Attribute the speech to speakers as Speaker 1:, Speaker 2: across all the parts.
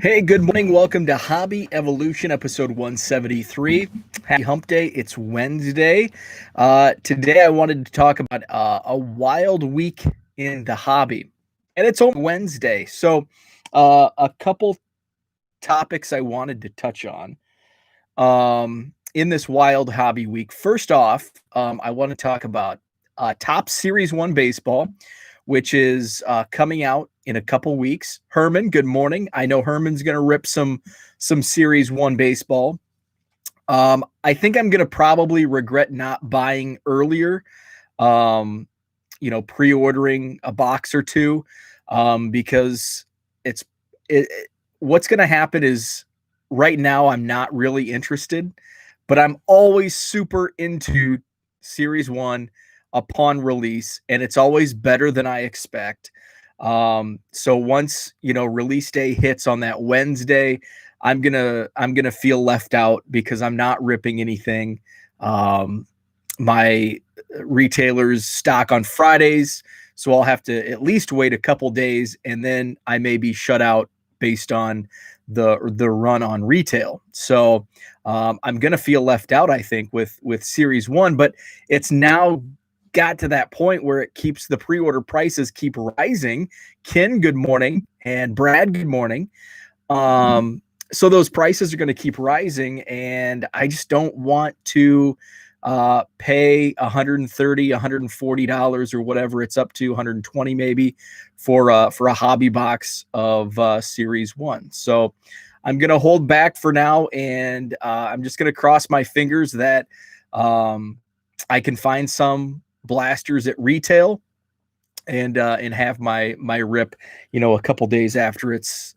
Speaker 1: Hey, good morning. Welcome to Hobby Evolution, episode 173. Happy Hump Day. It's Wednesday. Today, I wanted to talk about a wild week in the hobby, and it's only Wednesday. So, a couple topics I wanted to touch on in this wild hobby week. First off, I want to talk about Top Series 1 baseball, which is coming out in a couple weeks. Herman, good morning. I know Herman's going to rip some Series 1 baseball. I think I'm going to probably regret not buying earlier, pre-ordering a box or two, because it's it, what's going to happen is right now I'm not really interested, but I'm always super into Series 1 upon release, and it's always better than I expect. So once, release day hits on that Wednesday, I'm gonna feel left out because I'm not ripping anything. My retailers stock on Fridays, so I'll have to at least wait a couple days, and then I may be shut out based on the run on retail. So I'm gonna feel left out, I think, with Series 1, but it's now got to that point where it keeps the pre-order prices keep rising. Ken, good morning, and Brad, good morning. So those prices are going to keep rising, and I just don't want to pay $130, $140 or whatever it's up to, 120 maybe for a hobby box of Series 1. So I'm going to hold back for now, and I'm just going to cross my fingers that I can find some blasters at retail and have my rip, a couple days after it's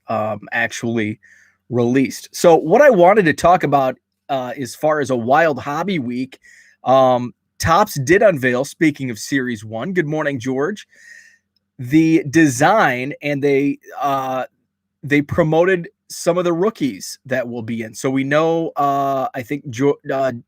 Speaker 1: actually released. So what I wanted to talk about as far as a wild hobby week, Topps did unveil, speaking of Series 1, good morning, George, the design, and they promoted some of the rookies that will be in. So we know, I think Joe Adell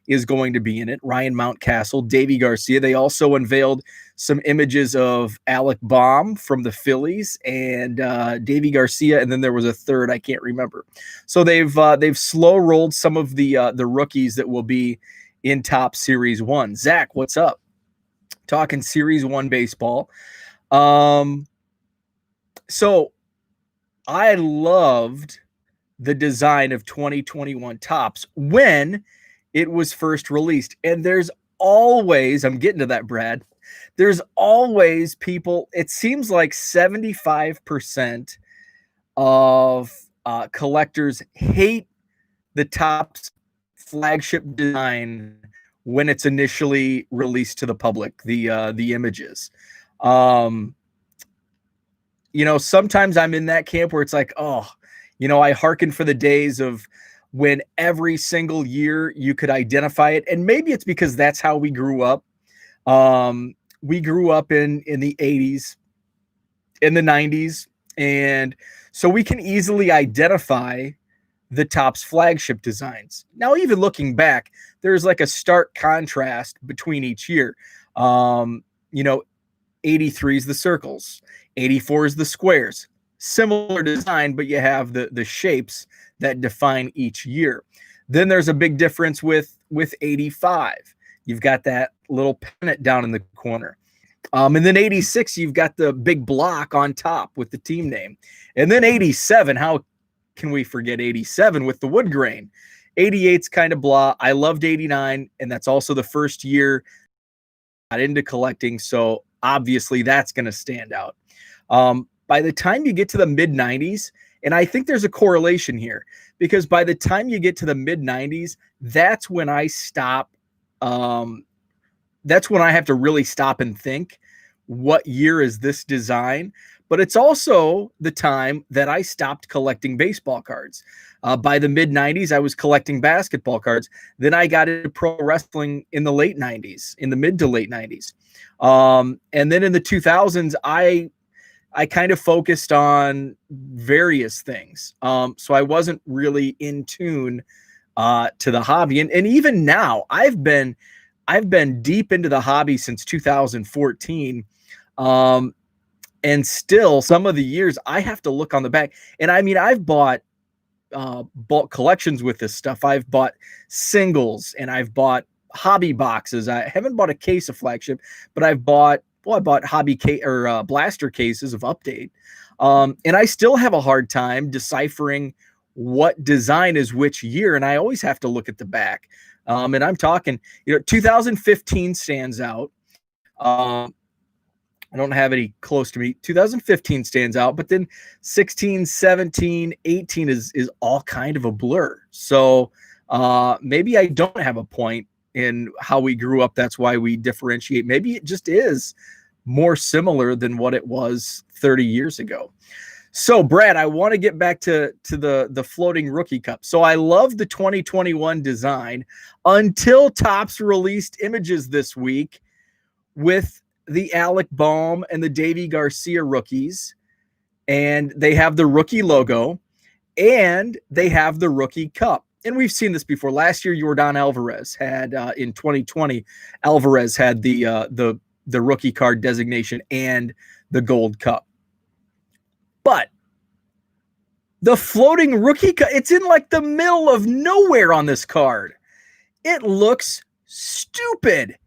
Speaker 1: is going to be in it, Ryan Mountcastle, Davy Garcia. They also unveiled some images of Alec Baum from the Phillies and Davy Garcia, and then there was a third I can't remember. So they've slow rolled some of the rookies that will be in Topps Series 1. Zach, what's up? Talking Series 1 baseball. So I loved the design of 2021 Topps when it was first released. And there's always, I'm getting to that, Brad, there's always people, it seems like 75% of collectors hate the Topps flagship design when it's initially released to the public, the images. Sometimes I'm in that camp where it's like, I hearken for the days of when every single year you could identify it. And maybe it's because that's how we grew up. We grew up in the 80s, in the 90s. And so we can easily identify the Topps flagship designs. Now, even looking back, there's like a stark contrast between each year. 83 is the circles, 84 is the squares. Similar design, but you have the shapes that define each year. Then there's a big difference with 85. You've got that little pennant down in the corner. And then 86, you've got the big block on top with the team name. And then 87, how can we forget 87 with the wood grain? 88's kind of blah. I loved 89, and that's also the first year I got into collecting, so obviously that's going to stand out. By the time you get to the mid 90s, and I think there's a correlation here, because by the time you get to the mid 90s, that's when I stop. That's when I have to really stop and think, what year is this design? But it's also the time that I stopped collecting baseball cards. By the mid 90s, I was collecting basketball cards. Then I got into pro wrestling in the late 90s, in the mid to late 90s. And then in the 2000s, I kind of focused on various things. So I wasn't really in tune to the hobby. And even now, I've been deep into the hobby since 2014. And still, some of the years I have to look on the back. And I mean, I've bought bulk collections with this stuff. I've bought singles and I've bought hobby boxes. I haven't bought a case of flagship, but I bought hobby case or blaster cases of Update. And I still have a hard time deciphering what design is which year. And I always have to look at the back. And I'm talking, 2015 stands out. I don't have any close to me. 2015 stands out, but then 16, 17, 18 is all kind of a blur. So maybe I don't have a point in how we grew up. That's why we differentiate. Maybe it just is more similar than what it was 30 years ago. So, Brad, I want to get back to the floating rookie cup. So I love the 2021 design until Topps released images this week with the Alec Bohm and the Davy Garcia rookies, and they have the rookie logo and they have the rookie cup. And we've seen this before. Last year, Yordan Alvarez had in 2020, Alvarez had the rookie card designation and the gold cup. But the floating rookie cup, it's in like the middle of nowhere on this card. It looks stupid.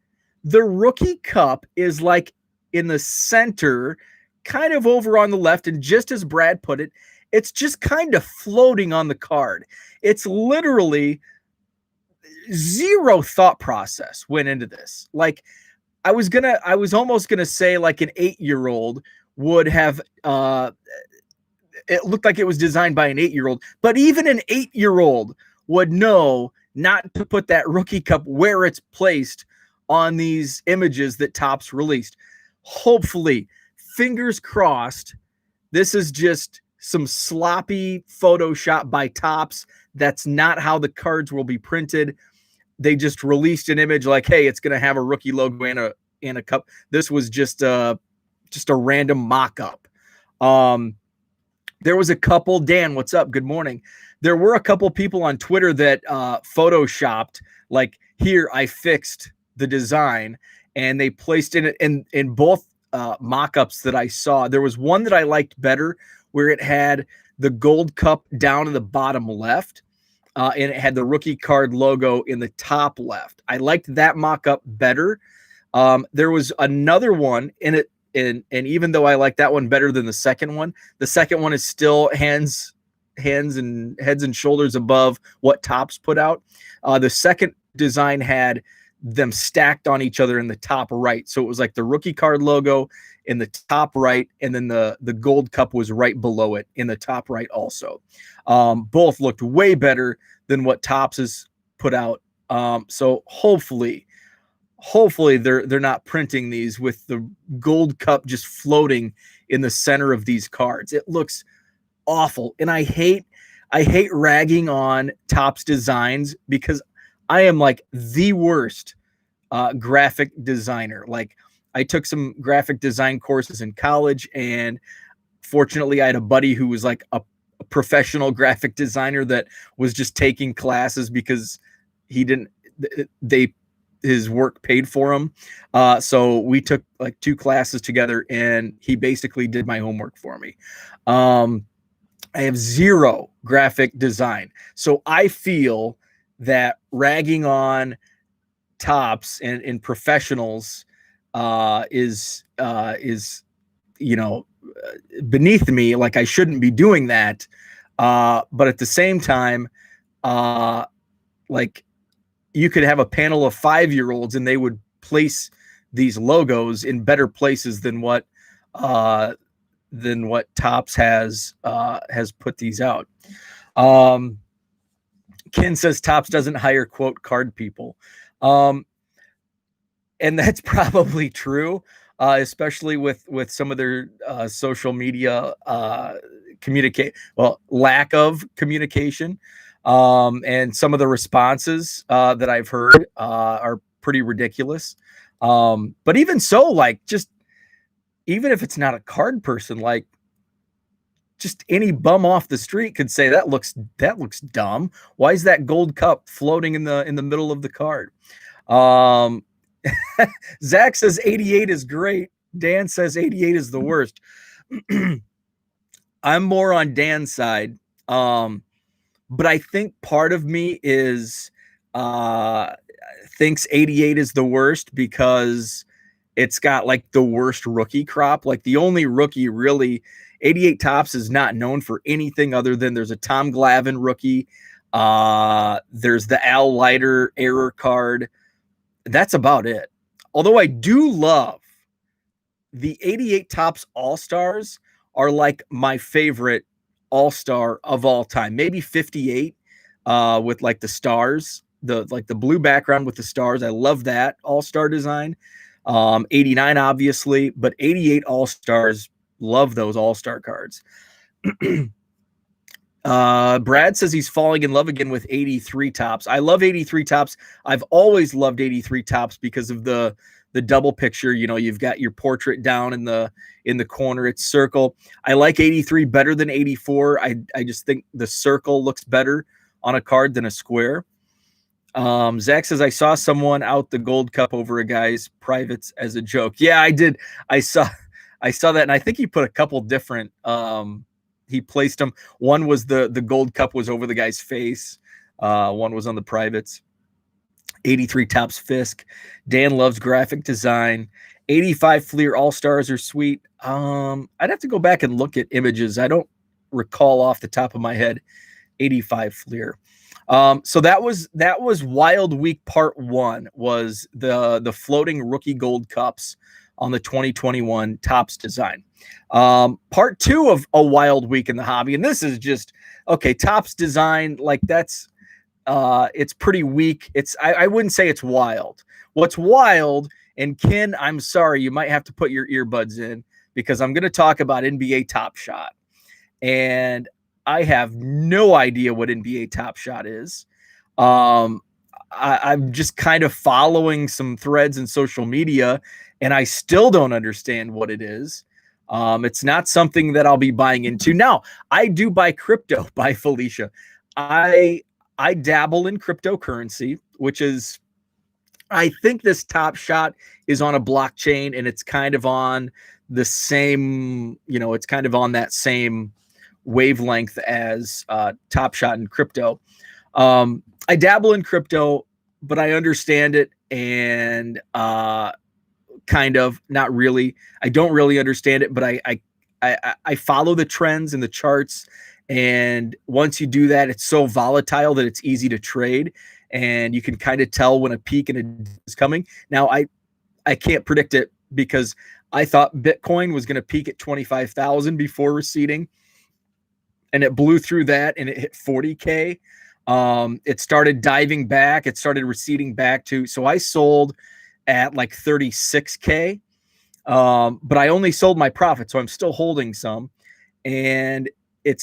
Speaker 1: The rookie cup is like in the center, kind of over on the left. And just as Brad put it, it's just kind of floating on the card. It's literally zero thought process went into this. Like I was almost gonna say like an 8-year-old would have, it looked like it was designed by an 8-year-old, but even an 8-year-old would know not to put that rookie cup where it's placed on these images that Topps released. Hopefully, fingers crossed, this is just some sloppy Photoshop by Topps. That's not how the cards will be printed. They just released an image like, hey, it's going to have a rookie logo and a cup. This was just a random mock-up. There was a couple, Dan, what's up? Good morning. There were a couple people on Twitter that Photoshopped, like, here, I fixed the design, and they placed in it in both mock-ups that I saw. There was one that I liked better where it had the gold cup down in the bottom left, and it had the rookie card logo in the top left. I liked that mock-up better. There was another one in it, and even though I like that one better than the second one is still heads and shoulders above what Topps put out. The second design had them stacked on each other in the top right. So it was like the rookie card logo in the top right, and then the gold cup was right below it in the top right also. Both looked way better than what Topps has put out. So hopefully they're not printing these with the gold cup just floating in the center of these cards. It looks awful. And I hate ragging on Topps designs because I am like the worst graphic designer. Like I took some graphic design courses in college, and fortunately I had a buddy who was like a professional graphic designer that was just taking classes because his work paid for him. So we took like 2 classes together, and he basically did my homework for me. I have zero graphic design. So I feel that ragging on Topps and professionals is beneath me. Like I shouldn't be doing that. But at the same time, like you could have a panel of 5-year-olds and they would place these logos in better places than what Topps has put these out. Ken says Topps doesn't hire quote card people. And that's probably true, especially with some of their social media lack of communication. And some of the responses that I've heard are pretty ridiculous. But even so, like even if it's not a card person, like just any bum off the street could say that looks dumb. Why is that gold cup floating in the middle of the card? Zach says 88 is great. Dan says 88 is the worst. I'm more on Dan's side. But I think part of me is thinks 88 is the worst because it's got like the worst rookie crop. Like the only rookie really, 88 Tops is not known for anything other than there's a Tom Glavine rookie. There's the Al Leiter error card. That's about it. Although I do love the 88 Tops All-Stars are like my favorite All-Star of all time. Maybe 58 with like the stars, the blue background with the stars. I love that All-Star design. 89 obviously, but 88 All-Stars, love those All-Star cards. Brad says he's falling in love again with 83 Tops. I love 83 Tops. I've always loved 83 Tops because of the double picture. You know, you've got your portrait down in the corner, it's circle. I like 83 better than 84. I just think the circle looks better on a card than a square. Zach says I saw someone out the Gold Cup over a guy's privates as a joke. Yeah, I did. I saw that, and I think he put a couple different he placed them. One was the Gold Cup was over the guy's face. One was on the privates. 83 Tops Fisk. Dan loves graphic design. 85 Fleer All-Stars are sweet. I'd have to go back and look at images. I don't recall off the top of my head 85 Fleer. So that was Wild Week Part 1 was the floating rookie Gold Cups on the 2021 Tops design. Part 2 of a Wild Week in the hobby, and this is just okay. Tops design, like that's it's pretty weak. I wouldn't say it's wild. What's wild, and Ken, I'm sorry, you might have to put your earbuds in because I'm going to talk about NBA Top Shot, and I have no idea what NBA Top Shot is. I'm just kind of following some threads in social media, and I still don't understand what it is. It's not something that I'll be buying into. Now, I do buy crypto by Felicia. I dabble in cryptocurrency, which is, I think this Top Shot is on a blockchain, and it's kind of on the same, it's kind of on that same wavelength as Top Shot and crypto. I dabble in crypto, but I understand it, and kind of not really. I don't really understand it, but I follow the trends and the charts. And once you do that, it's so volatile that it's easy to trade, and you can kind of tell when a peak and a is coming. Now, I can't predict it because I thought Bitcoin was going to peak at 25,000 before receding, and it blew through that and it hit 40K. It started diving back. It started receding back to, so I sold at like 36K. But I only sold my profit, so I'm still holding some. And it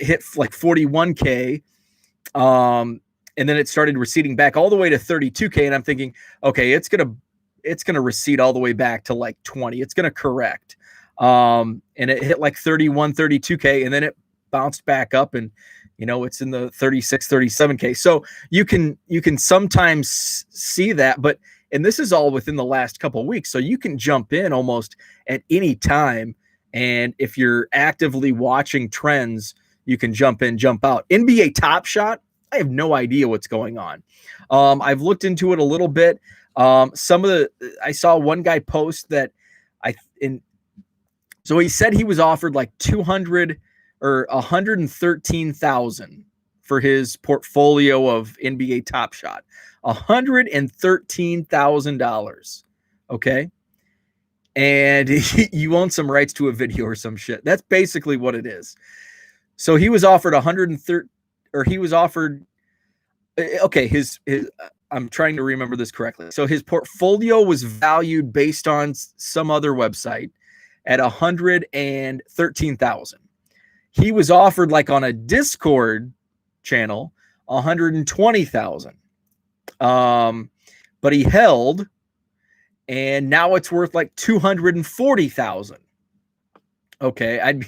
Speaker 1: hit like 41K. And then it started receding back all the way to 32K. And I'm thinking, okay, it's gonna recede all the way back to like 20. It's gonna correct. And it hit like 31, 32K, and then it bounced back up, and it's in the 36, 37K. So you can sometimes see that, and this is all within the last couple of weeks. So you can jump in almost at any time. And if you're actively watching trends, you can jump in, jump out. NBA Top Shot, I have no idea what's going on. I've looked into it a little bit. I saw one guy post that so he said he was offered like 200 or 113,000 for his portfolio of NBA Top Shot. $113,000. Okay. And you own some rights to a video or some shit. That's basically what it is. So he was offered 130, or he was offered, okay, his I'm trying to remember this correctly. So his portfolio was valued based on some other website at 113,000. He was offered, like on a Discord channel, 120,000. But he held, and now it's worth like 240,000. Okay,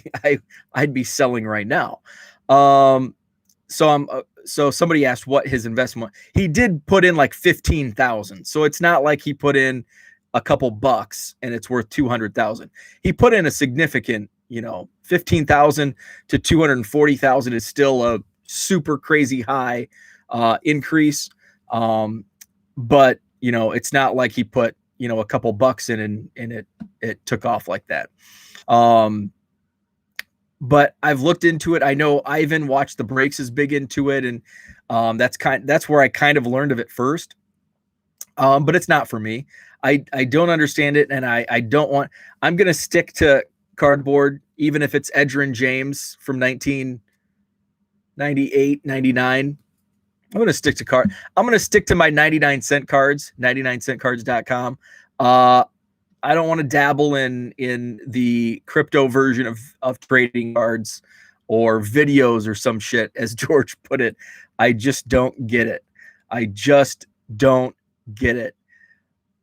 Speaker 1: I'd be selling right now. So somebody asked what his investment. He did put in like 15,000. So it's not like he put in a couple bucks and it's worth 200,000. He put in a significant, 15,000 to 240,000 is still a super crazy high increase. But it's not like he put, a couple bucks in and it took off like that. But I've looked into it. I know Ivan Watch the Breaks is big into it, and that's where I kind of learned of it first. But it's not for me. I don't understand it, and I don't want. I'm gonna stick to cardboard, even if it's Edgerrin James from 1998, 99. I'm gonna stick to card. I'm gonna stick to my 99-cent cards, 99centcards.com. I don't want to dabble in the crypto version of trading cards or videos or some shit, as George put it. I just don't get it. I just don't get it.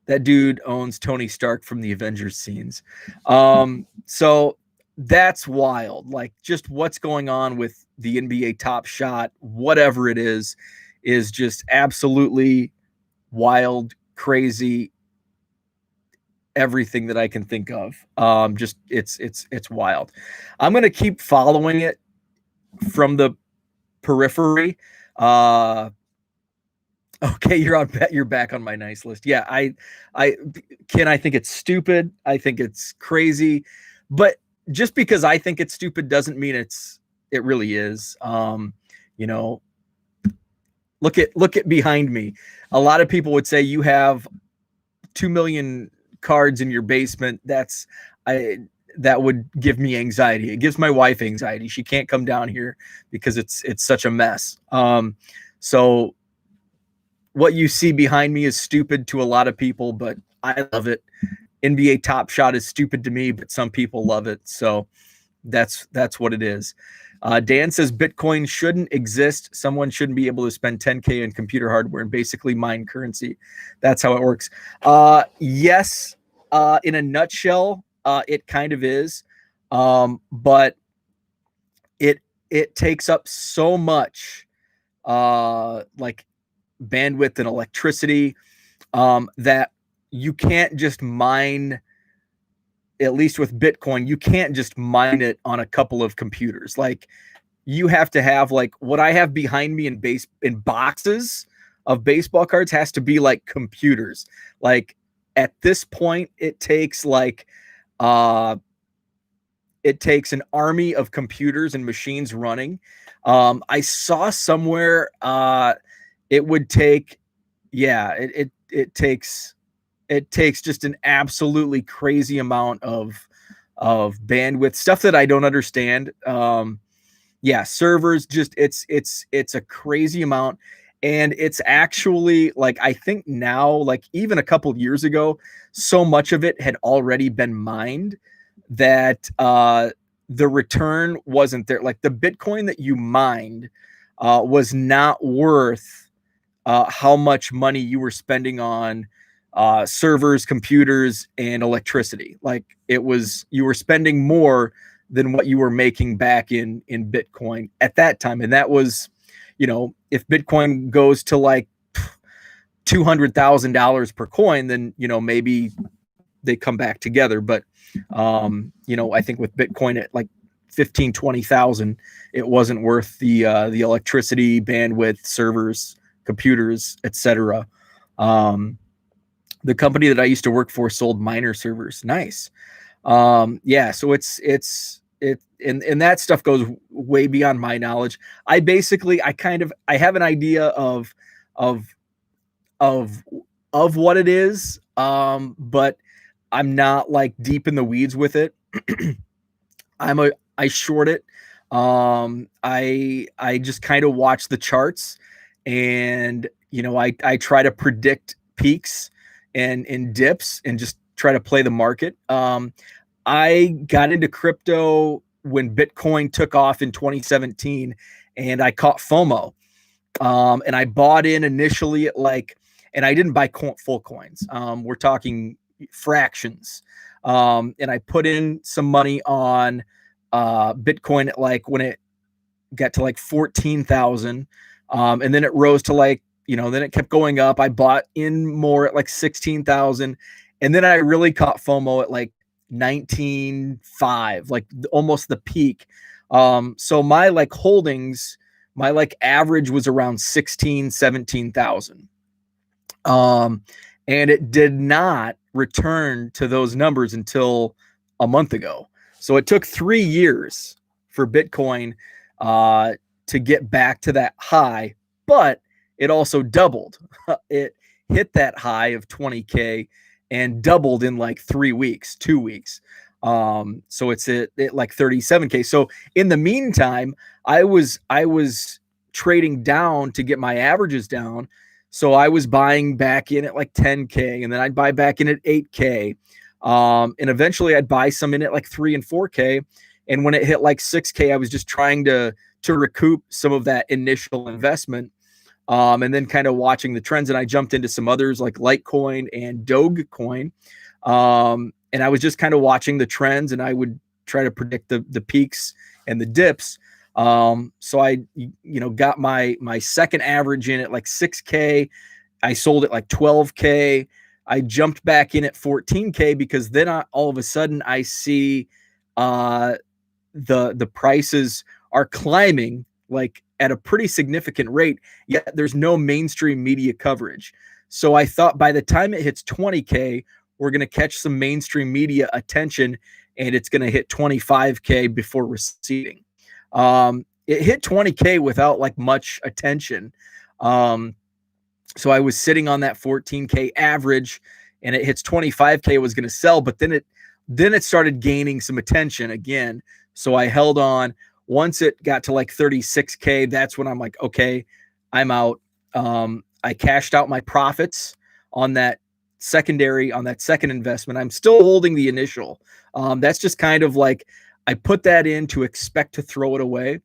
Speaker 1: That dude owns Tony Stark from the Avengers scenes. So that's wild. Like, just what's going on with the NBA Top Shot, whatever it is just absolutely wild, crazy, everything that I can think of. Just it's wild. I'm gonna keep following it from the periphery. Okay, you're back on my nice list. Yeah, I think it's stupid. I think it's crazy, but just because I think it's stupid doesn't mean it really is. Look at behind me. A lot of people would say you have 2 million cards in your basement. That would give me anxiety. It gives my wife anxiety. She can't come down here because it's such a mess. So what you see behind me is stupid to a lot of people, but I love it. NBA Top Shot is stupid to me, but some people love it. So that's what it is. Dan says Bitcoin shouldn't exist. Someone shouldn't be able to spend 10K in computer hardware and basically mine currency. That's how it works. Yes, in a nutshell, it kind of is. But it takes up so much like bandwidth and electricity that you can't just mine. At least with Bitcoin, you can't just mine it on a couple of computers. Like, you have to have, like, what I have behind me in boxes of baseball cards has to be like computers. Like, at this point, it takes an army of computers and machines running. I saw somewhere it would take, it takes just an absolutely crazy amount of bandwidth, stuff that I don't understand. Servers, just it's a crazy amount. And it's actually, like, I think now, like, even a couple of years ago, so much of it had already been mined that the return wasn't there. Like, the Bitcoin that you mined was not worth how much money you were spending on servers, computers, and electricity. Like, you were spending more than what you were making back in Bitcoin at that time. And that was, if Bitcoin goes to like $200,000 per coin, then, maybe they come back together. But, I think with Bitcoin at like 15, 20,000, it wasn't worth the electricity, bandwidth, servers, computers, etc. The company that I used to work for sold miner servers. Nice. So and that stuff goes way beyond my knowledge. I have an idea of what it is. But I'm not like deep in the weeds with it. I short it. I just kind of watch the charts, and I try to predict peaks and dips and just try to play the market. I got into crypto when Bitcoin took off in 2017, and I caught FOMO. And I bought in initially at and I didn't buy full coins. We're talking fractions. And I put in some money on Bitcoin at when it got to 14,000. And then it rose to then it kept going up. I bought in more at 16,000, And then I really caught FOMO at like 19.5, like almost the peak. So my like holdings, my like average was around 16, 17,000. And it did not return to those numbers until a month ago. So it took 3 years for Bitcoin to get back to that high, but it also doubled. It hit that high of 20K and doubled in like 3 weeks, 2 weeks. So it's at like 37K. So in the meantime, I was trading down to get my averages down. So I was buying back in at like 10K, and then I'd buy back in at 8K. And eventually I'd buy some in at like 3 and 4K. And when it hit like 6K, I was just trying to recoup some of that initial investment. And then kind of watching the trends. And I jumped into some others like Litecoin and Dogecoin. And I was just kind of watching the trends, and I would try to predict the peaks and the dips. So I, got my second average in at like 6K. I sold it like 12K. I jumped back in at 14K because then all of a sudden I see the prices are climbing like at a pretty significant rate, yet there's no mainstream media coverage. So I thought by the time it hits 20K, we're going to catch some mainstream media attention, and it's going to hit 25K before receding. It hit 20K without like much attention. So I was sitting on that 14K average, and it hits 25K, it was going to sell, but then it started gaining some attention again. So I held on. Once it got to like 36K, that's when I'm like, okay, I'm out. I cashed out my profits on that second investment. I'm still holding the initial. That's just kind of like, I put that in to expect to throw it away.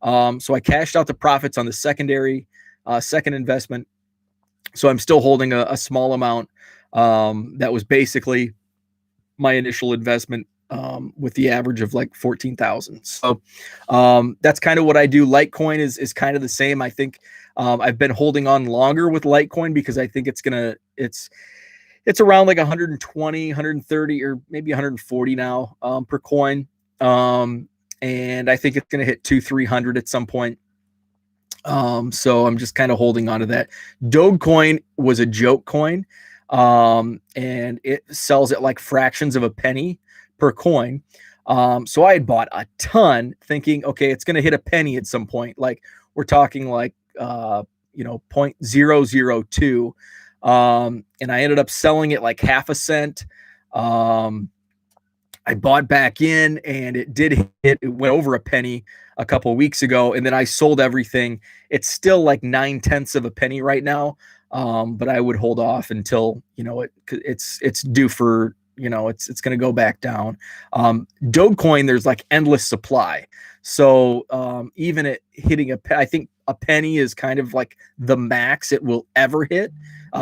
Speaker 1: So I cashed out the profits on the second investment. So I'm still holding a small amount. That was basically my initial investment, with the average of like 14,000. So that's kind of what I do. Litecoin is kind of the same. I think I've been holding on longer with Litecoin because I think it's around like 120, 130, or maybe 140 now per coin. And I think it's going to hit 200-300 at some point. So I'm just kind of holding on to that. Dogecoin was a joke coin, and it sells at like fractions of a penny per coin. So I had bought a ton thinking, okay, it's going to hit a penny at some point. Like we're talking like, 0.002. And I ended up selling it like half a cent. I bought back in, and it went over a penny a couple of weeks ago, and then I sold everything. It's still like 9/10 of a penny right now. But I would hold off until, it's due for, it's going to go back down. Dogecoin, there's like endless supply. So even it hitting I think a penny is kind of like the max it will ever hit,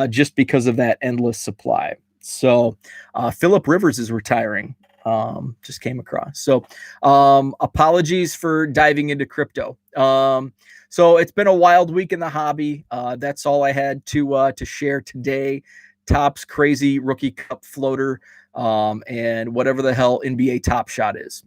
Speaker 1: just because of that endless supply. So Philip Rivers is retiring. Just came across. So apologies for diving into crypto. So it's been a wild week in the hobby. That's all I had to share today. Topps crazy rookie cup floater, and whatever the hell NBA Top Shot is.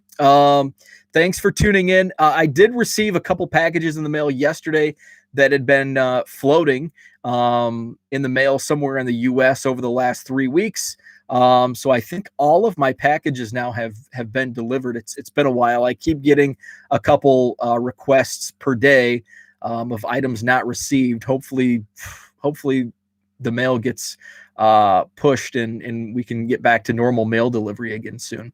Speaker 1: Thanks for tuning in. I did receive a couple packages in the mail yesterday that had been floating in the mail somewhere in the US over the last 3 weeks. So I think all of my packages now have been delivered. It's been a while. I keep getting a couple requests per day of items not received. Hopefully the mail gets pushed and we can get back to normal mail delivery again soon.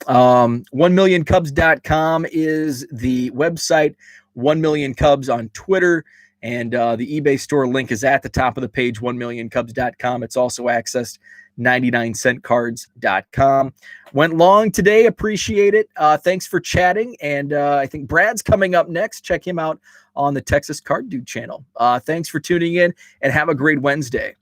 Speaker 1: 1millioncubs.com is the website. 1 million Cubs on Twitter, and the eBay store link is at the top of the page. 1millioncubs.com. It's also accessed 99centcards.com. Went long today. Appreciate it. Thanks for chatting. And I think Brad's coming up next. Check him out on the Texas Card Dude channel. Thanks for tuning in, and have a great Wednesday.